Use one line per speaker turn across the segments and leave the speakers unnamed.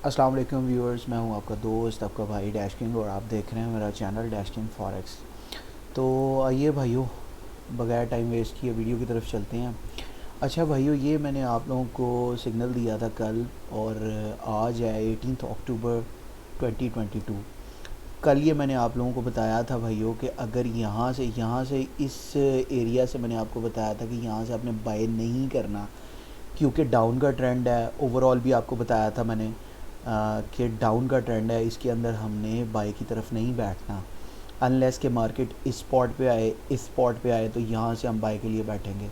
अस्सलाम वालेकुम व्यूअर्स, मैं हूं आपका दोस्त, आपका भाई डैश किंग, और आप देख रहे हैं मेरा चैनल डैश किंग फॉरेक्स। तो आइए भाइयों, बगैर टाइम वेस्ट किए वीडियो की तरफ चलते हैं। अच्छा भाइयों, ये मैंने आप लोगों को सिग्नल दिया था कल, और आज है 18 अक्टूबर 2022। कल ये मैंने आप लोगों को बताया था भाइयों कि अगर यहाँ से इस एरिया से मैंने आपको बताया था कि यहाँ से आपने बाय नहीं करना, क्योंकि डाउन का ट्रेंड है। ओवरऑल भी आपको बताया था मैंने कि डाउन का ट्रेंड है, इसके अंदर हमने बाय की तरफ नहीं बैठना अनलेस के मार्केट इस स्पॉट पे आए तो यहाँ से हम बाय के लिए बैठेंगे।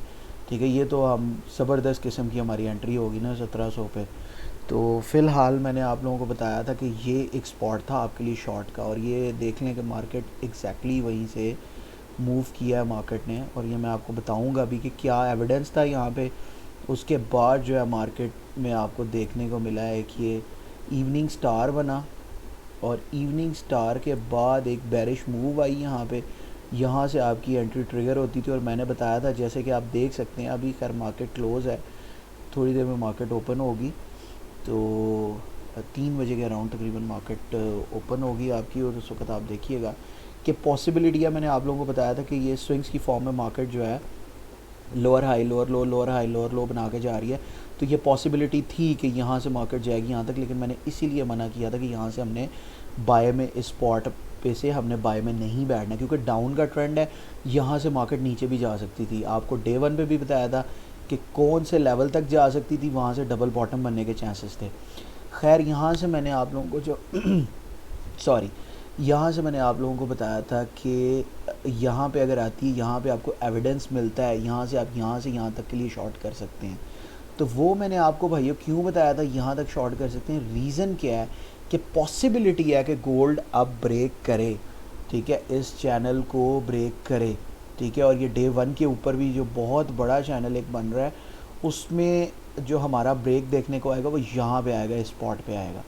ठीक है, ये तो हम ज़बरदस्त किस्म की हमारी एंट्री होगी ना 1700 पे। तो फ़िलहाल मैंने आप लोगों को बताया था कि ये एक स्पॉट था आपके लिए शॉर्ट का, और ये देख लें कि मार्केट एग्जैक्टली वहीं से मूव किया है मार्केट ने, और ये मैं आपको बताऊंगा भी कि क्या एविडेंस था यहाँ पे। उसके बाद जो है मार्केट में आपको देखने को मिला है कि ये इवनिंग स्टार बना, और इवनिंग स्टार के बाद एक बेरिश मूव आई यहाँ पे। यहाँ से आपकी एंट्री ट्रिगर होती थी, और मैंने बताया था, जैसे कि आप देख सकते हैं अभी खैर मार्केट क्लोज़ है, थोड़ी देर में मार्केट ओपन होगी। तो 3 बजे के अराउंड तकरीबन मार्केट ओपन होगी आपकी, और उस वक्त आप देखिएगा कि पॉसिबिलिटियाँ मैंने आप लोगों को बताया था कि ये स्विंग्स की फॉर्म में मार्केट जो है लोअर हाई लोअर लो लोअर हाई लोअर लो बना के जा रही है। तो ये पॉसिबिलिटी थी कि यहाँ से मार्केट जाएगी यहाँ तक, लेकिन मैंने इसीलिए मना किया था कि यहाँ से हमने बाय में इस स्पॉट पे से हमने बाय में नहीं बैठना, क्योंकि डाउन का ट्रेंड है। यहाँ से मार्केट नीचे भी जा सकती थी, आपको डे वन पे भी बताया था कि कौन से लेवल तक जा सकती थी, वहाँ से डबल बॉटम बनने के चांसेस थे। खैर यहाँ से मैंने आप लोगों को जो सॉरी, यहाँ से मैंने आप लोगों को बताया था कि यहाँ पे अगर आती है, यहाँ पे आपको एविडेंस मिलता है, यहाँ से आप यहाँ से यहाँ तक के लिए शॉर्ट कर सकते हैं। तो वो मैंने आपको भाइयों क्यों बताया था यहाँ तक शॉर्ट कर सकते हैं, रीज़न क्या है कि पॉसिबिलिटी है कि गोल्ड अब ब्रेक करे। ठीक है, इस चैनल को ब्रेक करे। ठीक है, और ये डे वन के ऊपर भी जो बहुत बड़ा चैनल एक बन रहा है, उसमें जो हमारा ब्रेक देखने को आएगा वो यहाँ पे आएगा, इस स्पॉट पे आएगा।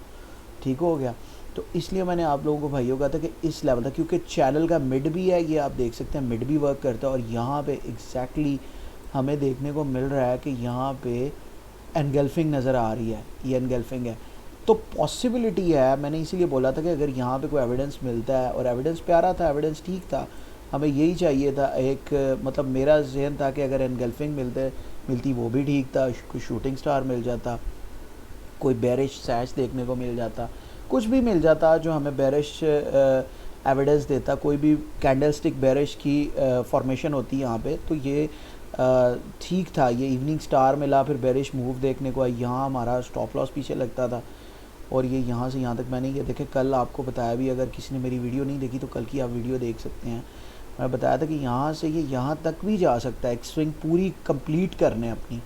ठीक हो गया। तो इसलिए मैंने आप लोगों को भाइयों कहा था कि इस लेवल तक, क्योंकि चैनल का मिड भी है, ये आप देख सकते हैं मिड भी वर्क करता है, और यहाँ पे एग्जैक्टली हमें देखने को मिल रहा है कि यहाँ पे एनगल्फिंग नज़र आ रही है, ये एनगल्फिंग है। तो पॉसिबिलिटी है, मैंने इसीलिए बोला था कि अगर यहाँ पे कोई एविडेंस मिलता है, और एविडेंस प्यारा था, एविडेंस ठीक था, हमें यही चाहिए था। एक मतलब मेरा जहन था कि अगर एनगल्फिंग मिलती वो भी ठीक था, कोई शूटिंग स्टार मिल जाता, कोई बेरिश सैच देखने को मिल जाता, कुछ भी मिल जाता जो हमें बेरिश एविडेंस देता, कोई भी कैंडलस्टिक बेरिश की फॉर्मेशन होती है यहाँ पे, तो ये ठीक था। ये इवनिंग स्टार मिला, फिर बेरिश मूव देखने को आई, यहाँ हमारा स्टॉप लॉस पीछे लगता था, और ये यहाँ से यहाँ तक मैंने ये देखे कल आपको बताया भी, अगर किसी ने मेरी वीडियो नहीं देखी तो कल की आप वीडियो देख सकते हैं। मैं बताया था कि यहाँ से ये यहाँ तक भी जा सकता है, एक स्विंग पूरी कंप्लीट करने अपनी।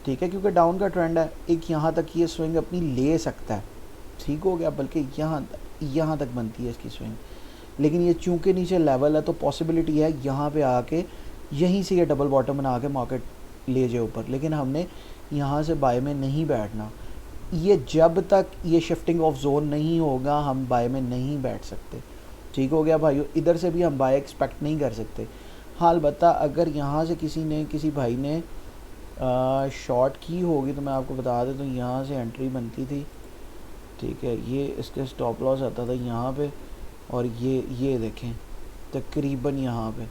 ठीक है, क्योंकि डाउन का ट्रेंड है, एक यहाँ तक ये स्विंग अपनी ले सकता है। ठीक हो गया, बल्कि यहाँ तक बनती है इसकी स्विंग, लेकिन ये चूंकि नीचे लेवल है तो पॉसिबिलिटी है यहाँ पे आके यहीं से ये डबल बॉटम बना के मार्केट ले जाए ऊपर, लेकिन हमने यहाँ से बाय में नहीं बैठना। ये जब तक ये शिफ्टिंग ऑफ जोन नहीं होगा हम बाय में नहीं बैठ सकते। ठीक हो गया भाइयों, इधर से भी हम बाय एक्सपेक्ट नहीं कर सकते। हाँ, अलबत्ता अगर यहाँ से किसी भाई ने शॉर्ट की होगी तो मैं आपको बता दें, तो यहाँ से एंट्री बनती थी। ठीक है, ये इसके स्टॉप लॉस आता था यहाँ पे, और ये देखें तकरीबन यहाँ पे।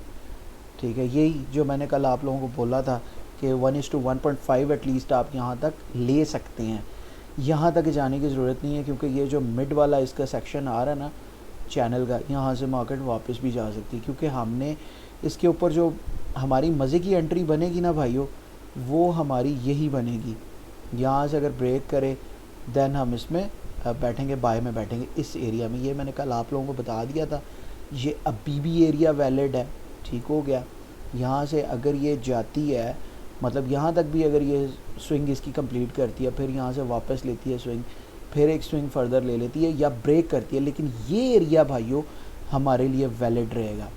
ठीक है, यही जो मैंने कल आप लोगों को बोला था कि 1:1.5 एटलीस्ट आप यहाँ तक ले सकते हैं। यहाँ तक जाने की ज़रूरत नहीं है, क्योंकि ये जो मिड वाला इसका सेक्शन आ रहा है ना चैनल का, यहाँ से मार्केट वापस भी जा सकती है, क्योंकि हमने इसके ऊपर जो हमारी मज़े की एंट्री बनेगी ना भाइयों, वो हमारी यही बनेगी। यहाँ से अगर ब्रेक करे देन हम इसमें बैठेंगे, बाय में बैठेंगे इस एरिया में। ये मैंने कल आप लोगों को बता दिया था, ये अभी भी एरिया वैलिड है। ठीक हो गया, यहाँ से अगर ये जाती है, मतलब यहाँ तक भी अगर ये स्विंग इसकी कंप्लीट करती है, फिर यहाँ से वापस लेती है स्विंग, फिर एक स्विंग फर्दर ले लेती है या ब्रेक करती है, लेकिन ये एरिया भाइयों हमारे लिए वैलिड रहेगा।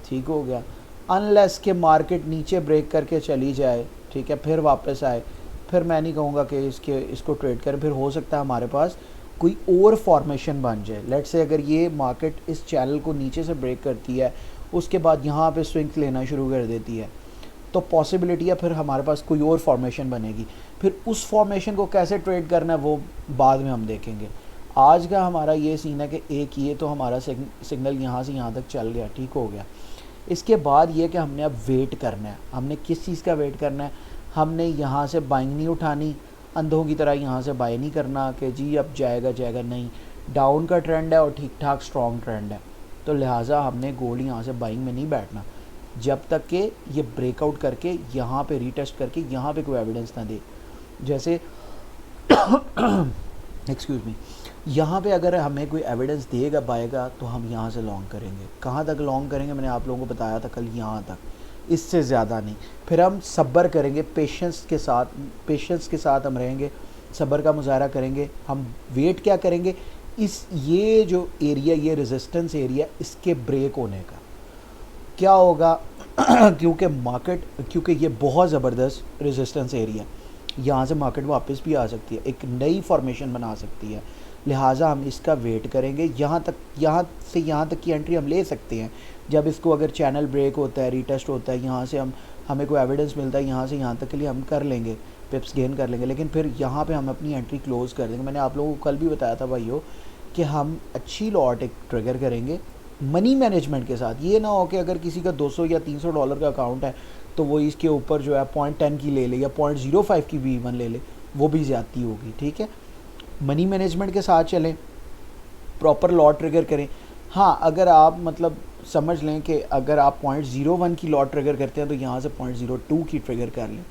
ठीक हो गया, अनलेस के मार्केट नीचे ब्रेक करके चली जाए, ठीक है, फिर वापस आए, फिर मैं नहीं कहूँगा कि इसको ट्रेड करें। फिर हो सकता है हमारे पास कोई और फॉर्मेशन बन जाए। लेट्स से अगर ये मार्केट इस चैनल को नीचे से ब्रेक करती है, उसके बाद यहाँ पे स्विंग लेना शुरू कर देती है, तो पॉसिबिलिटी है फिर हमारे पास कोई और फॉर्मेशन बनेगी। फिर उस फॉर्मेशन को कैसे ट्रेड करना है वो बाद में हम देखेंगे। आज का हमारा ये सीन है कि एक ये तो हमारा सिग्नल यहाँ से यहाँ तक चल गया, ठीक हो गया। इसके बाद ये कि हमने अब वेट करना है। हमने किस चीज़ का वेट करना है? हमने यहाँ से बाइंग नहीं उठानी, अंधों की तरह यहाँ से बाय नहीं करना कि जी अब जाएगा जाएगा, नहीं। डाउन का ट्रेंड है और ठीक ठाक स्ट्रॉन्ग ट्रेंड है, तो लिहाजा हमने गोल्ड यहाँ से बाइंग में नहीं बैठना जब तक कि ये ब्रेकआउट करके यहाँ पे रीटेस्ट करके यहाँ पे कोई एविडेंस ना दे। जैसे एक्सक्यूज़ मी, यहाँ पे अगर हमें कोई एविडेंस देगा बाय का तो हम यहाँ से लॉन्ग करेंगे। कहाँ तक लॉन्ग करेंगे? मैंने आप लोगों को बताया था कल, यहाँ तक, इससे ज़्यादा नहीं। फिर हम सब्र करेंगे, पेशेंस के साथ हम रहेंगे, सब्र का मुजाहरा करेंगे। हम वेट क्या करेंगे? ये जो एरिया, ये रेजिस्टेंस एरिया, इसके ब्रेक होने का क्या होगा क्योंकि ये बहुत ज़बरदस्त रेजिस्टेंस एरिया, यहाँ से मार्केट वापस भी आ सकती है, एक नई फॉर्मेशन बना सकती है। लिहाजा हम इसका वेट करेंगे। यहाँ से यहाँ तक की एंट्री हम ले सकते हैं जब इसको अगर चैनल ब्रेक होता है, रीटेस्ट होता है, यहाँ से हमें कोई एविडेंस मिलता है, यहाँ से यहाँ तक के लिए हम कर लेंगे, पिप्स गेन कर लेंगे। लेकिन फिर यहाँ पे हम अपनी एंट्री क्लोज़ कर देंगे। मैंने आप लोगों को कल भी बताया था भाइयों कि हम अच्छी लॉट एक ट्रिगर करेंगे मनी मैनेजमेंट के साथ। ये ना हो कि अगर किसी का 200 या 300 डॉलर का अकाउंट है तो वो इसके ऊपर जो है 0.10 की ले ले या 0.05 की भी इवन ले ले, वो भी ज़्यादती होगी, ठीक है। मनी मैनेजमेंट के साथ चलें, प्रॉपर लॉट ट्रिगर करें। हाँ, अगर आप मतलब समझ लें कि अगर आप 0.01 की लॉट ट्रिगर करते हैं तो यहाँ से 0.02 की ट्रिगर कर लें,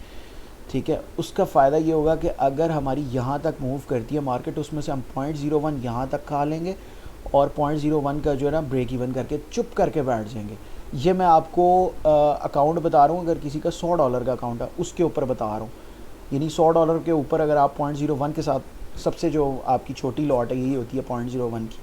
ठीक है। उसका फ़ायदा ये होगा कि अगर हमारी यहाँ तक मूव करती है मार्केट, उसमें से हम 0.01 यहाँ तक खा लेंगे और 0.01 का जो है ना ब्रेक इवन करके चुप करके बैठ जाएंगे। ये मैं आपको अकाउंट बता रहा हूँ, अगर किसी का $100 का अकाउंट है उसके ऊपर बता रहा हूँ। यानी $100 के ऊपर अगर आप 0.01 के साथ, सबसे जो आपकी छोटी लॉट है यही होती है 0.01 की,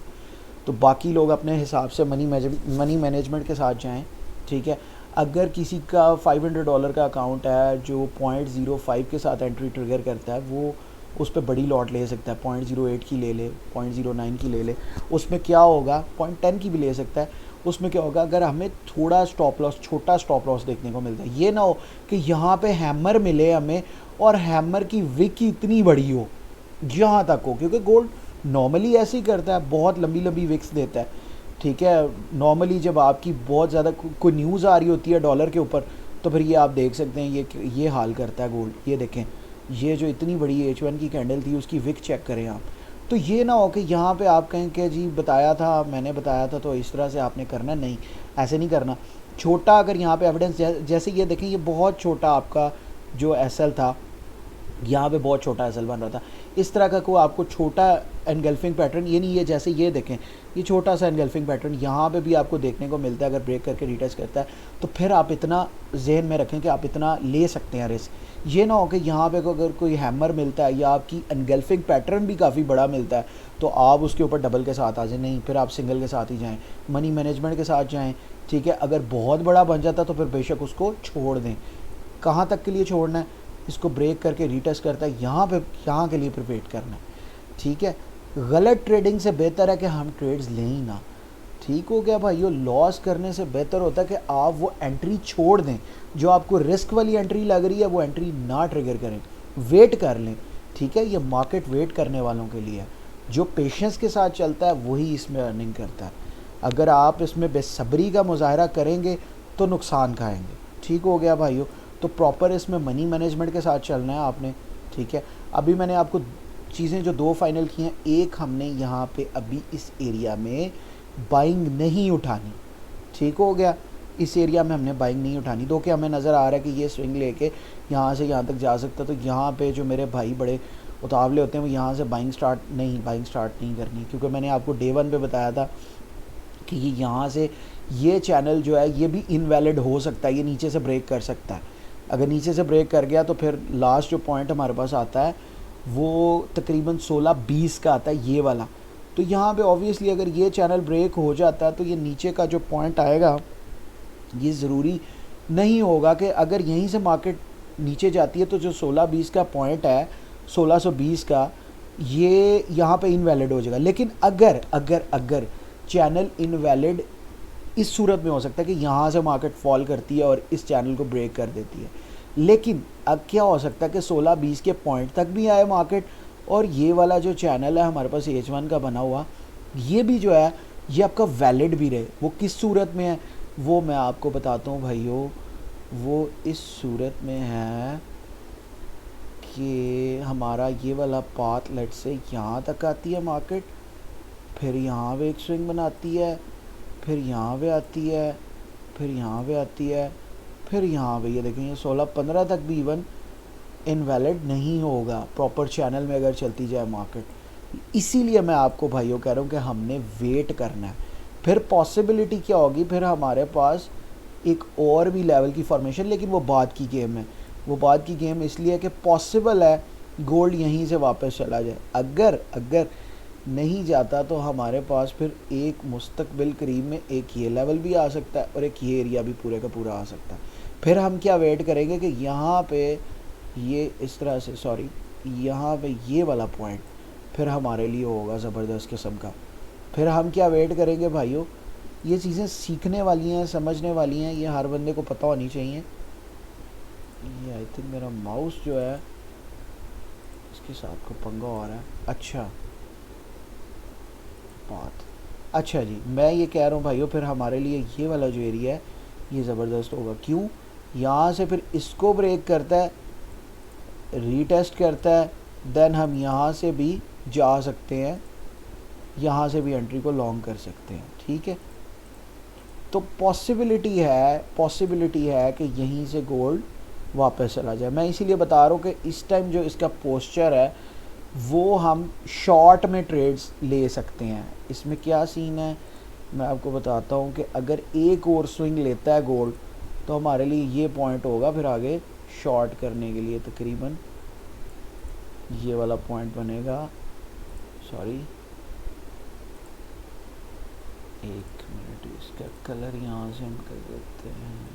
तो बाकी लोग अपने हिसाब से मनी मैनेजमेंट के साथ जाएं, ठीक है। अगर किसी का $500 का अकाउंट है जो 0.05 के साथ एंट्री ट्रिगर करता है, वो उस पर बड़ी लॉट ले सकता है, 0.08 की ले ले, 0.09 की ले ले। उसमें क्या होगा, 0.10 की भी ले सकता है। उसमें क्या होगा, अगर हमें थोड़ा स्टॉप लॉस, छोटा स्टॉप लॉस देखने को मिलता है, ये ना हो कि यहाँ पे हैमर मिले हमें और हैमर की विक इतनी बड़ी हो यहाँ तक हो, क्योंकि गोल्ड नॉर्मली ऐसे ही करता है, बहुत लंबी लंबी विक्स देता है, ठीक है। नॉर्मली जब आपकी बहुत ज़्यादा कोई न्यूज़ आ रही होती है डॉलर के ऊपर, तो फिर ये आप देख सकते हैं ये हाल करता है गोल्ड। ये देखें, ये जो इतनी बड़ी H1 की कैंडल थी उसकी विक चेक करें आप। तो ये ना हो कि यहाँ पे आप कहें कि जी बताया था, मैंने बताया था तो इस तरह से आपने करना, नहीं, ऐसे नहीं करना। छोटा अगर यहाँ पे एविडेंस, जैसे ये देखें, ये बहुत छोटा आपका जो SL था, यहाँ पे बहुत छोटा SL बन रहा था। इस तरह का कोई आपको छोटा एनगल्फिंग पैटर्न, ये नहीं है, जैसे ये देखें, ये छोटा सा एनगल्फिंग पैटर्न यहाँ पे भी आपको देखने को मिलता है। अगर ब्रेक करके रिटेस्ट करता है तो फिर आप इतना जहन में रखें कि आप इतना ले सकते हैं रिस्क। ये ना हो कि यहाँ पे अगर कोई हैमर मिलता है या आपकी एनगल्फिंग पैटर्न भी काफ़ी बड़ा मिलता है तो आप उसके ऊपर डबल के साथ आ जाए, नहीं, फिर आप सिंगल के साथ ही जाएँ, मनी मैनेजमेंट के साथ जाएँ, ठीक है। अगर बहुत बड़ा बन जाता तो फिर बेशक उसको छोड़ दें। कहाँ तक के लिए छोड़ना है? इसको ब्रेक करके रीटेस्ट करता है, यहाँ के लिए फिर वेट करना है, ठीक है। गलत ट्रेडिंग से बेहतर है कि हम ट्रेड्स लें ही ना, ठीक हो गया भाइयों। लॉस करने से बेहतर होता है कि आप वो एंट्री छोड़ दें, जो आपको रिस्क वाली एंट्री लग रही है वो एंट्री ना ट्रिगर करें, वेट कर लें, ठीक है। ये मार्केट वेट करने वालों के लिए है, जो पेशेंस के साथ चलता है वही इसमें अर्निंग करता है। अगर आप इसमें बेसब्री का मुजाहरा करेंगे तो नुकसान खाएंगे, ठीक हो गया भाइयों। तो प्रॉपर इसमें मनी मैनेजमेंट के साथ चलना है आपने, ठीक है। अभी मैंने आपको चीज़ें जो 2 फाइनल की हैं, एक हमने यहाँ पे अभी इस एरिया में बाइंग नहीं उठानी, ठीक हो गया। इस एरिया में हमने बाइंग नहीं उठानी, तो क्या हमें नज़र आ रहा है कि ये स्विंग लेके यहाँ से यहाँ तक जा सकता, तो यहाँ पे जो मेरे भाई बड़े उतावले होते हैं वो यहाँ से बाइंग स्टार्ट नहीं करनी, क्योंकि मैंने आपको डे 1 पे बताया था कि ये यहाँ से ये चैनल जो है ये भी इनवैलिड हो सकता है, ये नीचे से ब्रेक कर सकता है। अगर नीचे से ब्रेक कर गया तो फिर लास्ट जो पॉइंट हमारे पास आता है वो तकरीबन 16-20 का आता है, ये वाला। तो यहाँ पे ऑब्वियसली अगर ये चैनल ब्रेक हो जाता है तो ये नीचे का जो पॉइंट आएगा, ये ज़रूरी नहीं होगा कि अगर यहीं से मार्केट नीचे जाती है तो जो 16-20 का पॉइंट है, 1620 का, ये यहाँ पे इनवैलिड हो जाएगा। लेकिन अगर चैनल इनवैलिड इस सूरत में हो सकता है कि यहाँ से मार्केट फॉल करती है और इस चैनल को ब्रेक कर देती है। लेकिन अब क्या हो सकता है कि 16-20 के पॉइंट तक भी आए मार्केट, और ये वाला जो चैनल है हमारे पास H1 का बना हुआ, ये भी जो है ये आपका वैलिड भी रहे। वो किस सूरत में है वो मैं आपको बताता हूँ भाइयों। वो इस सूरत में है कि हमारा ये वाला पाथ लेट से यहाँ तक आती है मार्केट, फिर यहाँ पे एक स्विंग बनाती है, फिर यहाँ पे आती है, फिर यहाँ पे आती है, फिर यहाँ पे ये देखें, ये 16-15 तक भी इवन इनवैलिड नहीं होगा प्रॉपर चैनल में अगर चलती जाए मार्केट। इसीलिए मैं आपको भाइयों कह रहा हूँ कि हमने वेट करना है। फिर पॉसिबिलिटी क्या होगी, फिर हमारे पास एक और भी लेवल की फॉर्मेशन, लेकिन वो बाद की गेम है। वो बाद की गेम इसलिए कि पॉसिबल है गोल्ड यहीं से वापस चला जाए। अगर नहीं जाता तो हमारे पास फिर एक मुस्तकबिल करीब में एक ये लेवल भी आ सकता है और एक ये एरिया भी पूरे का पूरा आ सकता है। फिर हम क्या वेट करेंगे कि यहाँ पे ये इस तरह से, सॉरी, यहाँ पे ये वाला पॉइंट फिर हमारे लिए होगा ज़बरदस्त किस्म का। फिर हम क्या वेट करेंगे भाइयों, ये चीज़ें सीखने वाली हैं, समझने वाली हैं, ये हर बंदे को पता होनी चाहिए। ये आई थिंक मेरा माउस जो है इसके साथ को पंगा हो रहा है। अच्छा बात, अच्छा जी, मैं ये कह रहा हूँ भाइयों, फिर हमारे लिए ये वाला जो एरिया है ये ज़बरदस्त होगा। क्यों? यहाँ से फिर इसको ब्रेक करता है, रीटेस्ट करता है, देन हम यहाँ से भी जा सकते हैं, यहाँ से भी एंट्री को लॉन्ग कर सकते हैं। ठीक है, तो पॉसिबिलिटी है कि यहीं से गोल्ड वापस चला जाए। मैं इसीलिए बता रहा हूँ कि इस टाइम जो इसका पोस्चर है वो हम शॉर्ट में ट्रेड्स ले सकते हैं। इसमें क्या सीन है मैं आपको बताता हूँ कि अगर एक और स्विंग लेता है गोल्ड तो हमारे लिए ये पॉइंट होगा फिर आगे शॉर्ट करने के लिए। तकरीबन ये वाला पॉइंट बनेगा, सॉरी एक मिनट, इसका कलर यहाँ से हम कर देते हैं,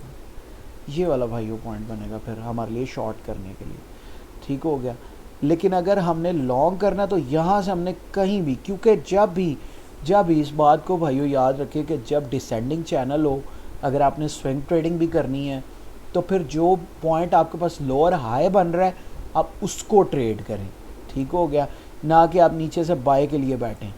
ये वाला भाइयों पॉइंट बनेगा फिर हमारे लिए शॉर्ट करने के लिए। ठीक हो गया। लेकिन अगर हमने लॉन्ग करना तो यहाँ से हमने कहीं भी, क्योंकि जब भी इस बात को भाइयों याद रखिए कि जब डिसेंडिंग चैनल हो, अगर आपने स्विंग ट्रेडिंग भी करनी है तो फिर जो पॉइंट आपके पास लोअर हाई बन रहा है आप उसको ट्रेड करें। ठीक हो गया, ना कि आप नीचे से बाय के लिए बैठें।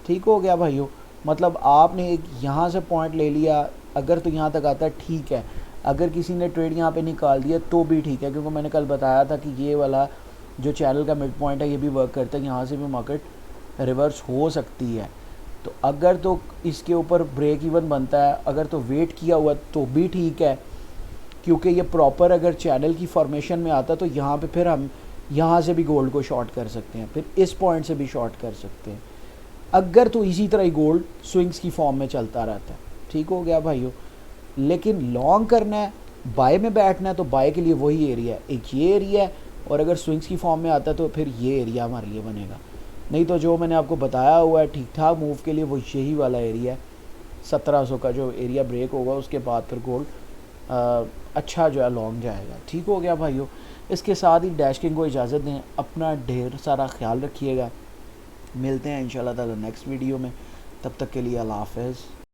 ठीक हो गया भाइयों, मतलब आपने एक यहाँ से पॉइंट ले लिया, अगर तो यहाँ तक आता है ठीक है, अगर किसी ने ट्रेड यहाँ पे निकाल दिया तो भी ठीक है, क्योंकि मैंने कल बताया था कि ये वाला जो चैनल का मिड पॉइंट है ये भी वर्क करता है, यहाँ से भी मार्केट रिवर्स हो सकती है। तो अगर तो इसके ऊपर ब्रेक इवन बनता है, अगर तो वेट किया हुआ तो भी ठीक है, क्योंकि ये प्रॉपर अगर चैनल की फॉर्मेशन में आता तो यहाँ पे फिर हम यहाँ से भी गोल्ड को शॉर्ट कर सकते हैं, फिर इस पॉइंट से भी शॉर्ट कर सकते हैं, अगर तो इसी तरह ही गोल्ड स्विंग्स की फॉर्म में चलता रहता है। ठीक हो गया भाइयों। लेकिन लॉन्ग करना है, बाय में बैठना है तो बाय के लिए वही एरिया है, एक ये एरिया है, और अगर स्विंग्स की फॉर्म में आता है तो फिर ये एरिया हमारे लिए बनेगा। नहीं तो जो मैंने आपको बताया हुआ है ठीक ठाक मूव के लिए वो यही वाला एरिया है, 1700 का जो एरिया ब्रेक होगा उसके बाद फिर गोल्ड अच्छा जो है लॉन्ग जाएगा। ठीक हो गया भाइयों। इसके साथ ही डैश किंग को इजाज़त दें, अपना ढेर सारा ख्याल रखिएगा, मिलते हैं इंशाल्लाह ताला नेक्स्ट वीडियो में, तब तक के लिए अल्लाह हाफ़िज़।